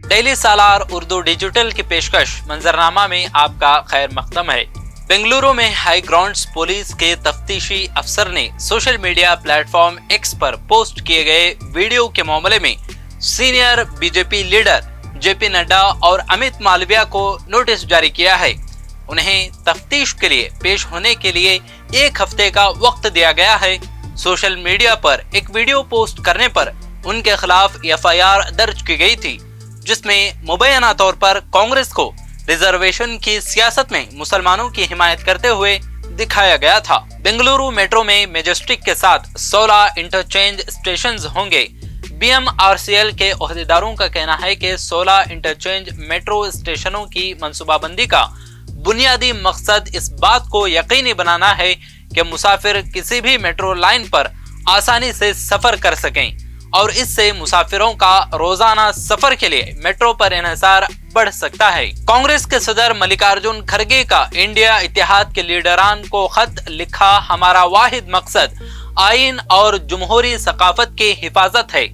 Daily सालार Urdu digital की पेशकश मंजरनामा में आपका खैर मकदम है। बेंगलुरु में हाई ग्राउंड्स पुलिस के तफ्तीशी अफसर ने सोशल मीडिया प्लेटफॉर्म एक्स पर पोस्ट किए गए वीडियो के मामले में senior BJP leader JP Nadda और अमित मालविया को नोटिस जारी किया है। उन्हें तफ्तीश के लिए पेश होने के लिए 1 हफ्ते का वक्त दिया गया है। सोशल मीडिया पर एक वीडियो पोस्ट करने पर उनके खिलाफ एफआईआर दर्ज की गई थी, जिसमें मुबैना तौर पर कांग्रेस को रिजर्वेशन की सियासत में मुसलमानों की हिमायत करते हुए दिखाया गया था। बेंगलुरु मेट्रो में मैजेस्टिक के साथ 16 इंटरचेंज स्टेशंस होंगे। बीएमआरसीएल के ओहदेदारों का कहना है कि 16 इंटरचेंज मेट्रो स्टेशनों की मंसूबाबंदी का बुनियादी मकसद इस बात को यकीनी बनाना है कि मुसाफिर किसी भी मेट्रो लाइन पर आसानी से सफर कर सकें और इससे मुसाफिरों का रोजाना सफर के लिए मेट्रो पर इन्हिसार बढ़ सकता है। कांग्रेस के सदर मल्लिकार्जुन खड़गे का इंडिया इत्तेहाद के लीडरान को खत लिखा, हमारा वाहिद मकसद आइन और जुमहूरी सकाफत की हिफाजत है।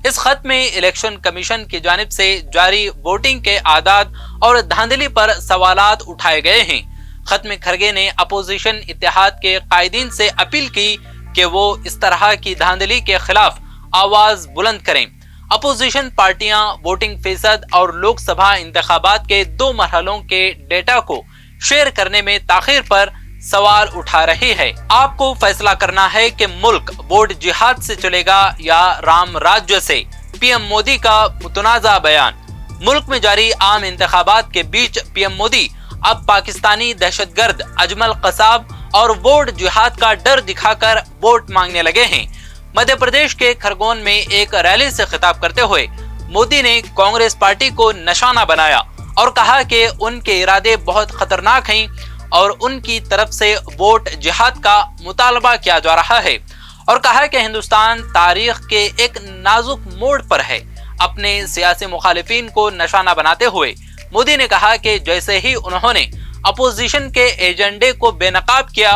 इस खत में इलेक्शन कमीशन की जानिब से जारी वोटिंग के आदाद और धांधली पर सवालात उठाए गए हैं। खत में खड़गे ने अपोजिशन इत्तेहाद के कायदीन से अपील की कि वो इस तरह की धांधली के खिलाफ आवाज बुलंद करें। अपोजिशन पार्टियां वोटिंग फीसद और लोकसभा इंतखाबात के 2 मरहलों के डेटा को शेयर करने में ताखिर पर सवाल उठा रही है। आपको फैसला करना है कि मुल्क वोट जिहाद से चलेगा या राम राज्य से। पीएम मोदी का मुतनाज़ा बयान। मुल्क में जारी आम इंतखाबात के बीच पीएम मोदी अब पाकिस्तानी दहशतगर्द अजमल कसाब और वोट जिहाद का डर दिखाकर वोट मांगने लगे हैं। मध्य प्रदेश के खरगोन में एक रैली से खिताब करते हुए मोदी ने कांग्रेस पार्टी को निशाना बनाया और कहा कि उनके इरादे बहुत खतरनाक हैं और उनकी तरफ से वोट जिहाद का मुतालबा किया जा रहा है, और कहा कि हिंदुस्तान तारीख के एक नाजुक मोड़ पर है। अपने सियासी मुखालिफिन को निशाना बनाते हुए मोदी ने कहा कि जैसे ही उन्होंने अपोजिशन के एजेंडे को बेनकाब किया,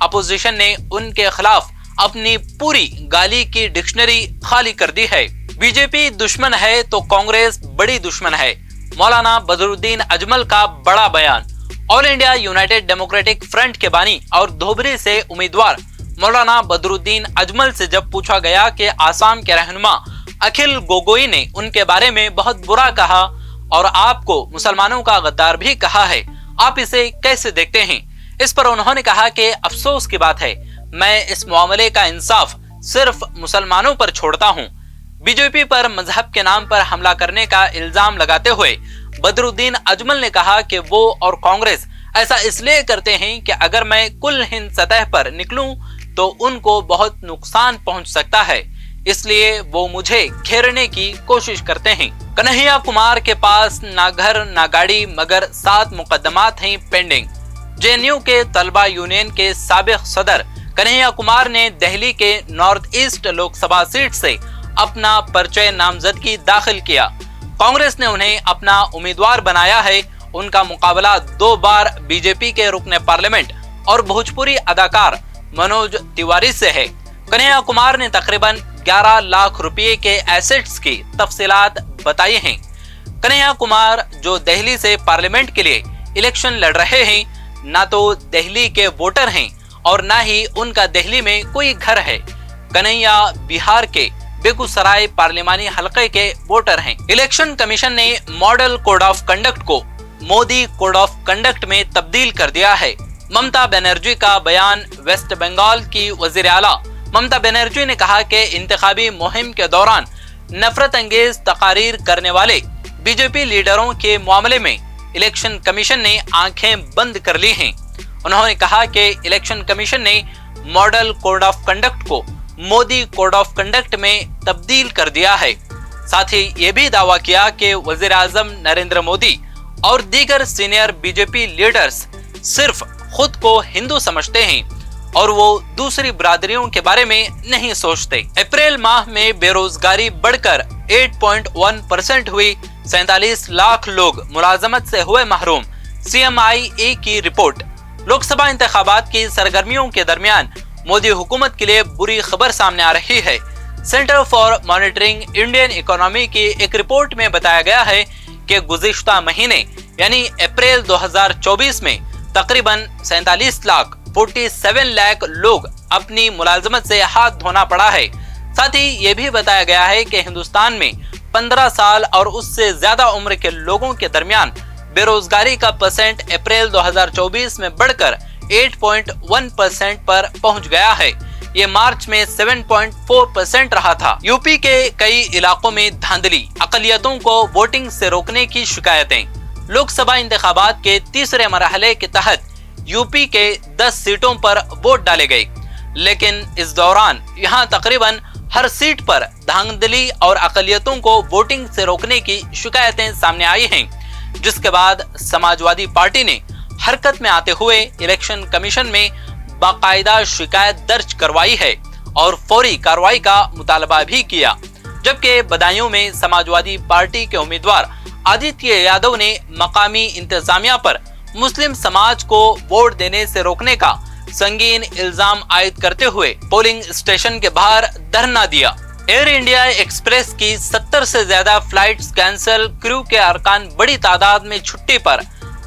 अपोजिशन ने उनके खिलाफ अपनी पूरी गाली की डिक्शनरी खाली कर दी है। बीजेपी दुश्मन है तो कांग्रेस बड़ी दुश्मन है। मौलाना बदरुद्दीन अजमल का बड़ा बयान। All India United democratic front के बानी और धोबरी से उम्मीदवार मौलाना बदरुद्दीन अजमल से जब पूछा गया कि आसाम के रहनुमा अखिल गोगोई ने उनके बारे में बहुत बुरा कहा और आपको मुसलमानों का गद्दार भी कहा है, आप इसे कैसे देखते हैं? इस पर उन्होंने कहा कि अफसोस की बात है, मैं इस मामले का इंसाफ सिर्फ मुसलमानों पर छोड़ता हूँ। बीजेपी पर मजहब के नाम पर हमला करने का इल्जाम लगाते हुए बदरुद्दीन अजमल ने कहा कि वो और कांग्रेस ऐसा इसलिए करते हैं कि अगर मैं कुल हिंद सतह पर निकलूं तो उनको बहुत नुकसान पहुंच सकता है, इसलिए वो मुझे घेरने की कोशिश करते हैं। कन्हैया कुमार के पास ना घर ना गाड़ी मगर 7 मुकदमात हैं पेंडिंग। जेएनयू के तलबा यूनियन के साबिक सदर कन्हैया कुमार ने दिल्ली के नॉर्थ ईस्ट लोकसभा सीट से अपना पर्चे नामजदगी दाखिल किया। कांग्रेस ने उन्हें अपना उम्मीदवार बनाया है। उनका मुकाबला 2 बार बीजेपी के रुकने पार्लियामेंट और भोजपुरी अदाकार मनोज तिवारी से है। कन्हैया कुमार ने तकरीबन 11 लाख रुपए के एसेट्स की तफसीलात बताई हैं। कन्हैया कुमार जो दिल्ली से पार्लियामेंट के लिए इलेक्शन लड़ रहे हैं, ना तो दिल्ली के वोटर हैं और ना ही उनका दिल्ली में कोई घर है। कन्हैया बिहार के बेगूसराय पार्लिमानी हलके के वोटर हैं। इलेक्शन कमीशन ने मॉडल कोड ऑफ कंडक्ट को मोदी कोड ऑफ कंडक्ट में तब्दील कर दिया है। ममता बनर्जी का बयान। वेस्ट बंगाल की वजीर आला ममता बनर्जी ने कहा कि इंतखाबी मुहिम के दौरान नफरत अंगेज तकारीर करने वाले बीजेपी लीडरों के मामले में इलेक्शन कमीशन ने आंखें बंद कर ली हैं। उन्होंने कहा कि इलेक्शन कमीशन ने मॉडल कोड ऑफ कंडक्ट को मोदी कोड ऑफ कंडक्ट में तब्दील कर दिया है। साथ ही ये भी दावा किया कि वजीर आजम नरेंद्र मोदी और दीगर सीनियर बीजेपी लीडर्स सिर्फ खुद को हिंदू समझते हैं और वो दूसरी बिरादरियों के बारे में नहीं सोचते। अप्रैल माह में बेरोजगारी बढ़कर 8.1% हुई। 47 लाख लोग मुलाजमत से हुए महरूम। CMIE की रिपोर्ट। लोकसभा इंतखाबात की सरगर्मियों के दरमियान मोदी हुकूमत के लिए बुरी खबर सामने आ रही है। Centre for monitoring Indian economy की एक रिपोर्ट में बताया गया है कि गुज़िश्ता महीने यानी अप्रैल 2024 में तकरीबन 47 लाख लोग अपनी मुलाजमत से हाथ धोना पड़ा है। साथ ही ये भी बताया गया है कि हिंदुस्तान में 15 साल और उससे ज्यादा उम्र के लोगों के दरमियान बेरोजगारी का परसेंट अप्रैल 2024 में बढ़कर 8.1% पर पहुंच गया है। ये मार्च में 7.4% रहा था। यूपी के कई इलाकों में धांधली, अक़लियतों को वोटिंग से रोकने की शिकायतें। लोकसभा इंतखाबात के तीसरे मरहले के तहत यूपी के 10 सीटों पर वोट डाले गए, लेकिन इस दौरान यहाँ तकरीबन हर सीट पर धांधली और अक़लियतों को वोटिंग से रोकने की शिकायतें सामने आई हैं, जिसके बाद समाजवादी पार्टी ने हरकत में आते हुए इलेक्शन कमीशन में बाकायदा शिकायत दर्ज करवाई है और फौरी कार्रवाई का मुतालबा भी किया। जबकि बदायूं में समाजवादी पार्टी के उम्मीदवार आदित्य यादव ने मकामी इंतजामिया पर मुस्लिम समाज को वोट देने से रोकने का संगीन इल्जाम आयद करते हुए पोलिंग स्टेशन के बाहर धरना दिया। एयर इंडिया एक्सप्रेस की 70 से ज्यादा फ्लाइट्स कैंसिल, क्रू के अरकान बड़ी तादाद में छुट्टी पर।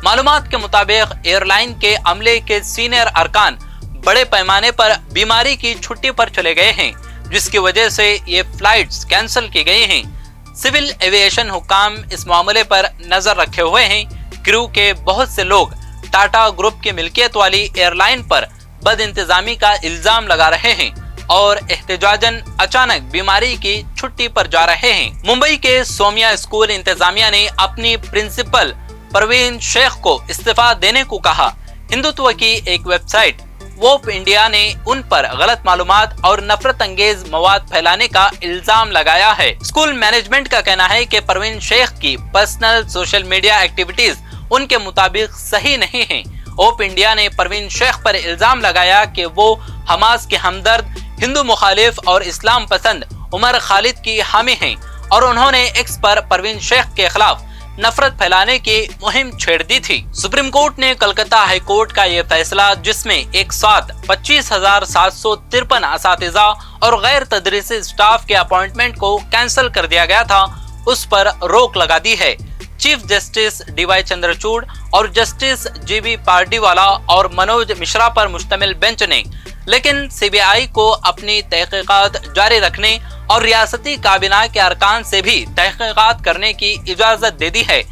मालूमात के मुताबिक एयरलाइन के अमले के सीनियर अरकान बड़े पैमाने पर बीमारी की छुट्टी पर चले गए हैं, जिसकी वजह से ये फ्लाइट्स कैंसिल की गई हैं। सिविल एविएशन हुकाम इस मामले पर नजर रखे हुए हैं। क्रू के बहुत से लोग टाटा ग्रुप की मिल्कियत वाली एयरलाइन पर बदइंतजामी का इल्जाम लगा रहे हैं और एहतजाजन अचानक बीमारी की छुट्टी पर जा रहे हैं। मुंबई के सोमिया स्कूल इंतजामिया ने अपनी प्रिंसिपल परवीन शेख को इस्तीफा देने को कहा। हिंदुत्व की एक वेबसाइट वोप इंडिया ने उन पर गलत मालूमात और नफरत अंगेज मवाद फैलाने का इल्जाम लगाया है। स्कूल मैनेजमेंट का कहना है कि परवीन शेख की पर्सनल सोशल मीडिया एक्टिविटीज उनके मुताबिक सही नहीं है। वोप इंडिया ने परवीन शेख पर इल्जाम लगाया कि वो हमास के हमदर्द, हिंदू मुखालिफ और इस्लाम पसंद उमर खालिद की हामी हैं और उन्होंने एक्स पर परवीन शेख के खिलाफ नफरत फैलाने की मुहिम छेड़ दी थी। सुप्रीम कोर्ट ने कलकत्ता हाई कोर्ट का यह फैसला, जिसमें एक साथ 25,753 असातिज़ा और गैर तदरीसी स्टाफ के अपॉइंटमेंट को कैंसिल कर दिया गया था, उस पर रोक लगा दी है। चीफ जस्टिस डीवाई चंद्रचूड़ और जस्टिस जीबी पार्डीवाला और मनोज मिश्रा पर मुश्तमिल बेंच ने लेकिन सीबीआई को अपनी तहकीकात जारी रखने और रियासती काबिना के अरकान से भी तहकीकात करने की इजाजत दे दी है।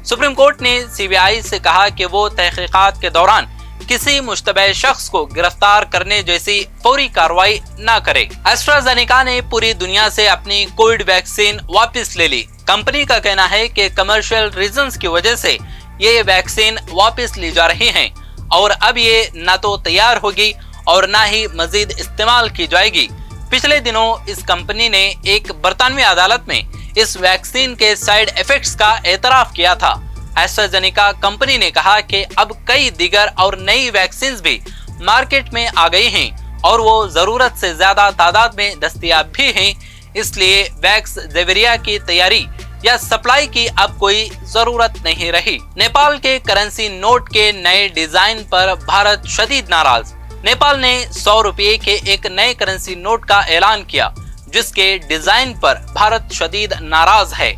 सुप्रीम कोर्ट ने सीबीआई से कहा कि वो तहकीकात के दौरान किसी मुश्तबह शख्स को गिरफ्तार करने जैसी फौरी कार्रवाई न करे। एस्ट्राजेनेका ने पूरी दुनिया से अपनी कोविड वैक्सीन वापस ले ली। कंपनी का कहना है कि कमर्शियल रीजंस की वजह से ये वैक्सीन वापस ली जा रही है और अब ये न तो तैयार होगी और न ही मजीद इस्तेमाल की जाएगी। पिछले दिनों इस कंपनी ने एक बरतानवी अदालत में इस वैक्सीन के साइड इफेक्ट्स का एतराफ किया था। एस्ट्राजेनेका कंपनी ने कहा कि अब कई दीगर और नई वैक्सीन भी मार्केट में आ गई हैं और वो जरूरत से ज्यादा तादाद में दस्तयाब भी हैं, इसलिए वैक्स जेविरिया की तैयारी या सप्लाई की अब कोई जरूरत नहीं रही। नेपाल के करेंसी नोट के नए डिजाइन पर भारत शदीद नाराज। नेपाल ने 100 रुपये के एक नए करेंसी नोट का ऐलान किया, जिसके डिजाइन पर भारत शदीद नाराज है,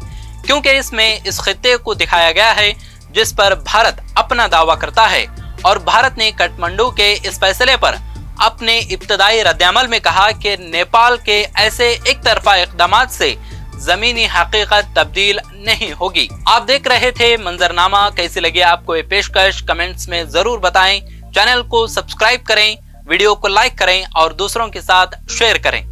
क्योंकि इसमें इस खित्ते को दिखाया गया है जिस पर भारत अपना दावा करता है। और भारत ने काठमांडू के इस फैसले पर अपने इब्तदाई रद्दअमल में कहा कि नेपाल के ऐसे एक तरफा इक़दामात से जमीनी हकीकत तब्दील नहीं होगी। आप देख रहे थे मंजरनामा। कैसी लगी आपको ये पेशकश, कमेंट्स में जरूर बताएं। चैनल को सब्सक्राइब करें, वीडियो को लाइक करें और दूसरों के साथ शेयर करें।